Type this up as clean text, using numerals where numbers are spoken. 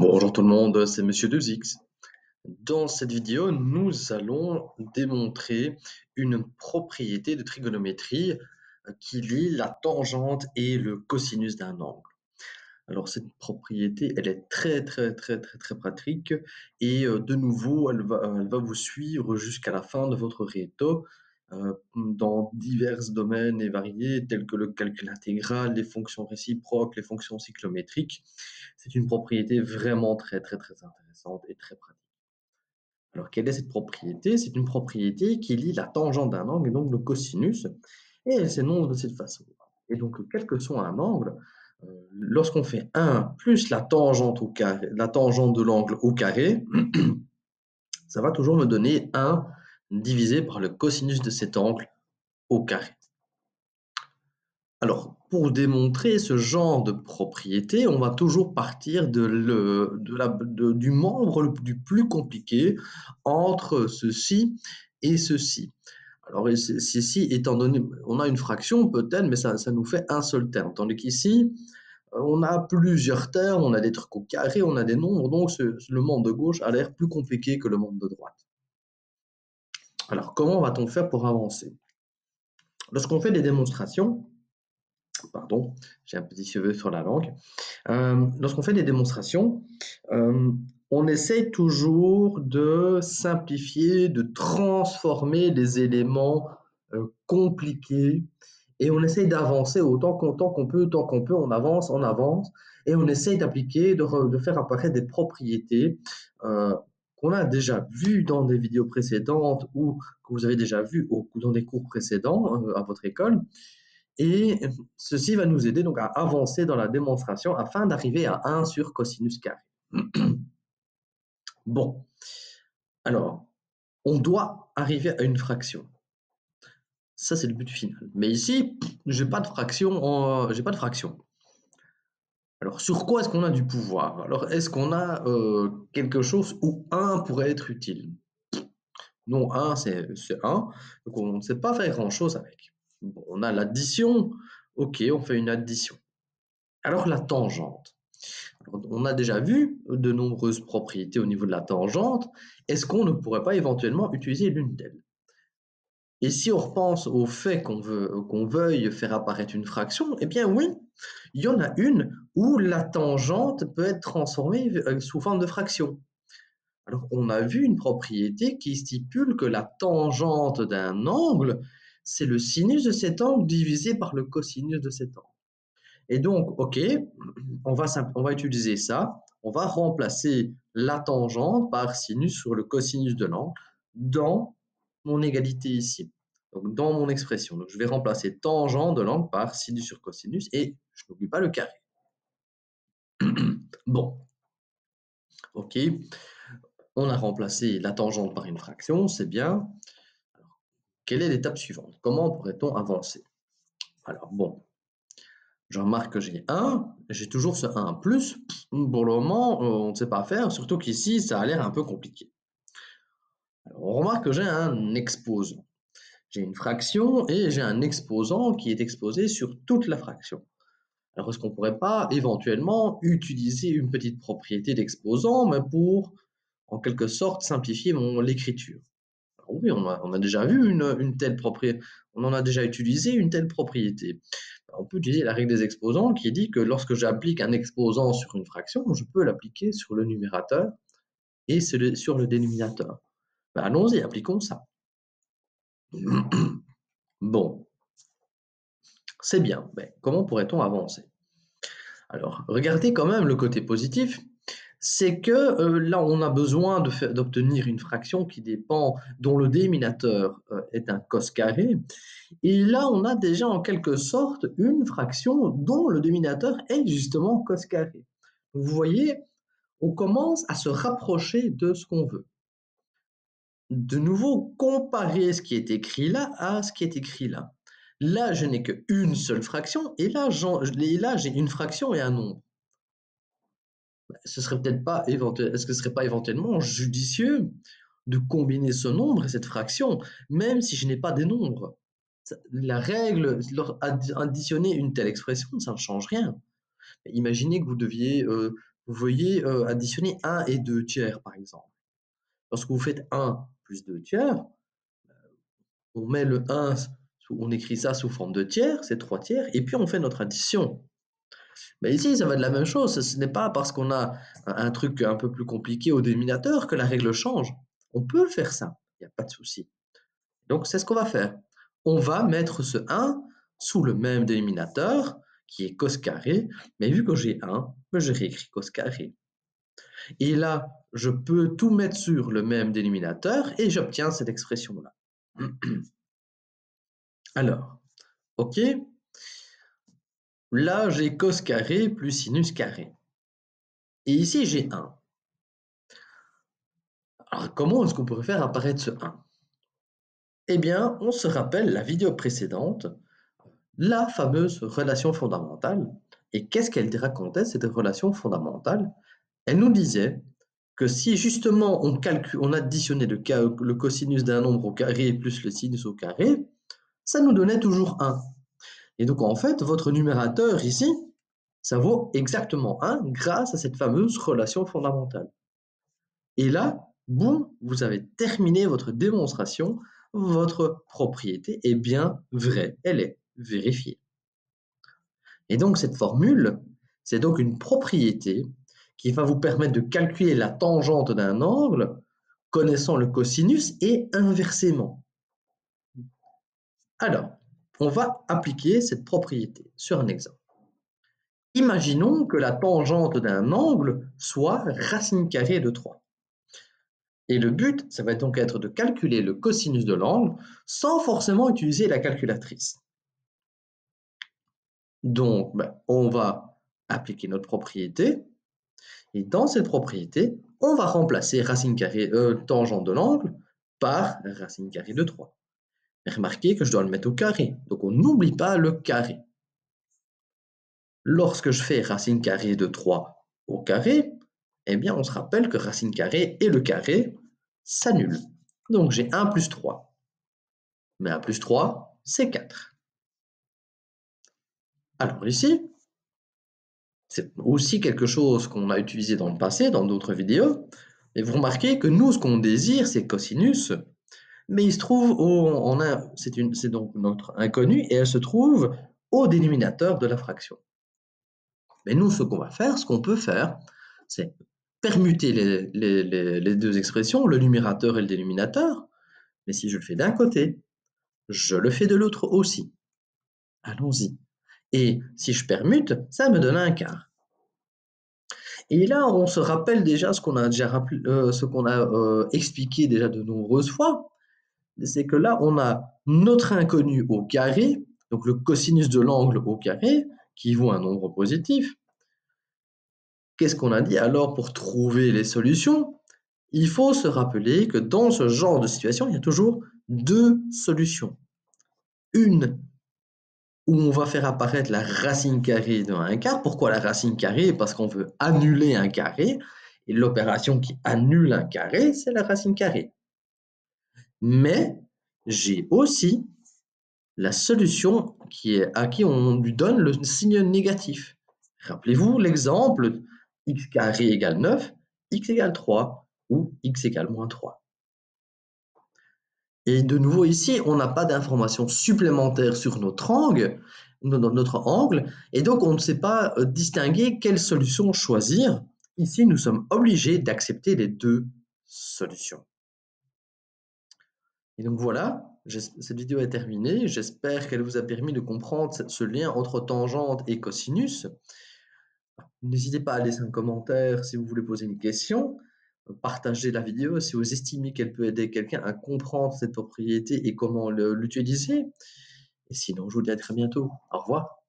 Bonjour tout le monde, c'est Monsieur 2X. Dans cette vidéo, nous allons démontrer une propriété de trigonométrie qui lie la tangente et le cosinus d'un angle. Alors cette propriété, elle est très pratique et de nouveau, elle va vous suivre jusqu'à la fin de votre réto dans divers domaines et variés tels que le calcul intégral, les fonctions réciproques, les fonctions cyclométriques. C'est une propriété vraiment très intéressante et très pratique. Alors quelle est cette propriété? C'est une propriété qui lie la tangente d'un angle et donc le cosinus, et elle s'énonce de cette façon. Et donc, quel que soit un angle, lorsqu'on fait 1 plus la tangente au carré, la tangente de l'angle au carré, ça va toujours me donner 1 divisé par le cosinus de cet angle au carré. Alors, pour démontrer ce genre de propriété, on va toujours partir du membre du plus compliqué entre ceci et ceci. Alors ceci, étant donné, on a une fraction peut-être, mais ça nous fait un seul terme. Tandis qu'ici, on a plusieurs termes, on a des trucs au carré, on a des nombres, donc le membre de gauche a l'air plus compliqué que le membre de droite. Alors, comment va-t-on faire pour avancer? Lorsqu'on fait des démonstrations, pardon, j'ai un petit cheveu sur la langue. Lorsqu'on fait des démonstrations, on essaye toujours de simplifier, de transformer les éléments compliqués et on essaye d'avancer autant qu'on peut, on avance, et on essaye d'appliquer, de faire apparaître des propriétés qu'on a déjà vues dans des vidéos précédentes ou que vous avez déjà vues dans des cours précédents à votre école. Et ceci va nous aider donc à avancer dans la démonstration afin d'arriver à 1 sur cosinus carré. Bon, alors, on doit arriver à une fraction. Ça, c'est le but final. Mais ici, j'ai pas de fraction. Alors, sur quoi est-ce qu'on a du pouvoir? Alors, est-ce qu'on a quelque chose où 1 pourrait être utile? Non, 1, c'est 1, donc on ne sait pas faire grand-chose avec. Bon, on a l'addition, ok, on fait une addition. Alors, la tangente. Alors, on a déjà vu de nombreuses propriétés au niveau de la tangente. Est-ce qu'on ne pourrait pas éventuellement utiliser l'une d'elles? Et si on repense au fait qu'on veuille faire apparaître une fraction, eh bien oui, il y en a une où la tangente peut être transformée sous forme de fraction. Alors, on a vu une propriété qui stipule que la tangente d'un angle, c'est le sinus de cet angle divisé par le cosinus de cet angle. Et donc, ok, on va utiliser ça. On va remplacer la tangente par sinus sur le cosinus de l'angle dans mon égalité ici. Donc, dans mon expression. Donc, je vais remplacer tangente de l'angle par sinus sur cosinus et je n'oublie pas le carré. Bon, ok. On a remplacé la tangente par une fraction, c'est bien. Alors, quelle est l'étape suivante? Comment pourrait-on avancer? Alors, bon, je remarque que j'ai 1, j'ai toujours ce 1 plus. Pour le moment, on ne sait pas faire, surtout qu'ici, ça a l'air un peu compliqué. Alors, on remarque que j'ai un exposant. J'ai une fraction et j'ai un exposant qui est exposé sur toute la fraction. Alors, est-ce qu'on ne pourrait pas éventuellement utiliser une petite propriété d'exposant, mais pour, en quelque sorte, simplifier l'écriture? Oui, on a déjà vu une telle propriété, on en a déjà utilisé une telle propriété. On peut utiliser la règle des exposants qui dit que lorsque j'applique un exposant sur une fraction, je peux l'appliquer sur le numérateur et sur le dénominateur. Ben, allons-y, appliquons ça. Bon, c'est bien, mais comment pourrait-on avancer? Alors, regardez quand même le côté positif, c'est que là, on a besoin d'obtenir une fraction dont le dénominateur est un cos carré. Et là, on a déjà en quelque sorte une fraction dont le dénominateur est justement cos carré. Vous voyez, on commence à se rapprocher de ce qu'on veut. De nouveau, comparer ce qui est écrit là à ce qui est écrit là. Là, je n'ai qu'une seule fraction, et là, j'ai une fraction et un nombre. Est-ce que ce serait pas éventuellement judicieux de combiner ce nombre et cette fraction, même si je n'ai pas des nombres? La règle, additionner une telle expression, ça ne change rien. Imaginez que vous deviez vous voyez additionner 1 et 2 tiers, par exemple. Lorsque vous faites 1 plus 2 tiers, on met le 1, on écrit ça sous forme de tiers, c'est 3 tiers, et puis on fait notre addition. Mais ici, ça va être la même chose. Ce n'est pas parce qu'on a un truc un peu plus compliqué au dénominateur que la règle change. On peut faire ça, il n'y a pas de souci. Donc, c'est ce qu'on va faire. On va mettre ce 1 sous le même dénominateur, qui est cos carré, mais vu que j'ai 1, je réécris cos carré. Et là, je peux tout mettre sur le même dénominateur et j'obtiens cette expression-là. Alors, OK. Là, j'ai cos carré plus sinus carré. Et ici, j'ai 1. Alors, comment est-ce qu'on pourrait faire apparaître ce 1? Eh bien, on se rappelle la vidéo précédente, la fameuse relation fondamentale. Et qu'est-ce qu'elle racontait, cette relation fondamentale? Elle nous disait que si justement on additionnait le cosinus d'un nombre au carré plus le sinus au carré, ça nous donnait toujours 1. Et donc en fait, votre numérateur ici, ça vaut exactement 1 grâce à cette fameuse relation fondamentale. Et là, boum, vous avez terminé votre démonstration, votre propriété est bien vraie, elle est vérifiée. Et donc cette formule, c'est donc une propriété qui va vous permettre de calculer la tangente d'un angle connaissant le cosinus et inversement. Alors, on va appliquer cette propriété sur un exemple. Imaginons que la tangente d'un angle soit racine carrée de 3. Et le but, ça va donc être de calculer le cosinus de l'angle sans forcément utiliser la calculatrice. Donc, on va appliquer notre propriété. Et dans cette propriété, on va remplacer racine carrée, tangente de l'angle par racine carrée de 3. Remarquez que je dois le mettre au carré. Donc, on n'oublie pas le carré. Lorsque je fais racine carrée de 3 au carré, eh bien, on se rappelle que racine carrée et le carré s'annulent. Donc, j'ai 1 plus 3. Mais 1 plus 3, c'est 4. Alors ici, c'est aussi quelque chose qu'on a utilisé dans le passé, dans d'autres vidéos. Et vous remarquez que nous, ce qu'on désire, c'est cosinus. Mais il se trouve, c'est donc notre inconnu, et elle se trouve au dénominateur de la fraction. Mais nous, ce qu'on peut faire, c'est permuter les deux expressions, le numérateur et le dénominateur. Mais si je le fais d'un côté, je le fais de l'autre aussi. Allons-y. Et si je permute, ça me donne un quart. Et là, on se rappelle déjà ce qu'on a expliqué déjà de nombreuses fois. C'est que là, on a notre inconnu au carré, donc le cosinus de l'angle au carré, qui vaut un nombre positif. Qu'est-ce qu'on a dit alors pour trouver les solutions? Il faut se rappeler que dans ce genre de situation, il y a toujours deux solutions. Une où on va faire apparaître la racine carrée d'un quart. Pourquoi la racine carrée? Parce qu'on veut annuler un carré. Et l'opération qui annule un carré, c'est la racine carrée. Mais j'ai aussi la solution à qui on lui donne le signe négatif. Rappelez-vous l'exemple x carré égale 9, x égale 3 ou x égale moins 3. Et de nouveau ici, on n'a pas d'informations supplémentaires sur notre angle, et donc on ne sait pas distinguer quelle solution choisir. Ici, nous sommes obligés d'accepter les deux solutions. Et donc voilà, cette vidéo est terminée. J'espère qu'elle vous a permis de comprendre ce lien entre tangente et cosinus. N'hésitez pas à laisser un commentaire si vous voulez poser une question. Partagez la vidéo si vous estimez qu'elle peut aider quelqu'un à comprendre cette propriété et comment l'utiliser. Et sinon, je vous dis à très bientôt. Au revoir.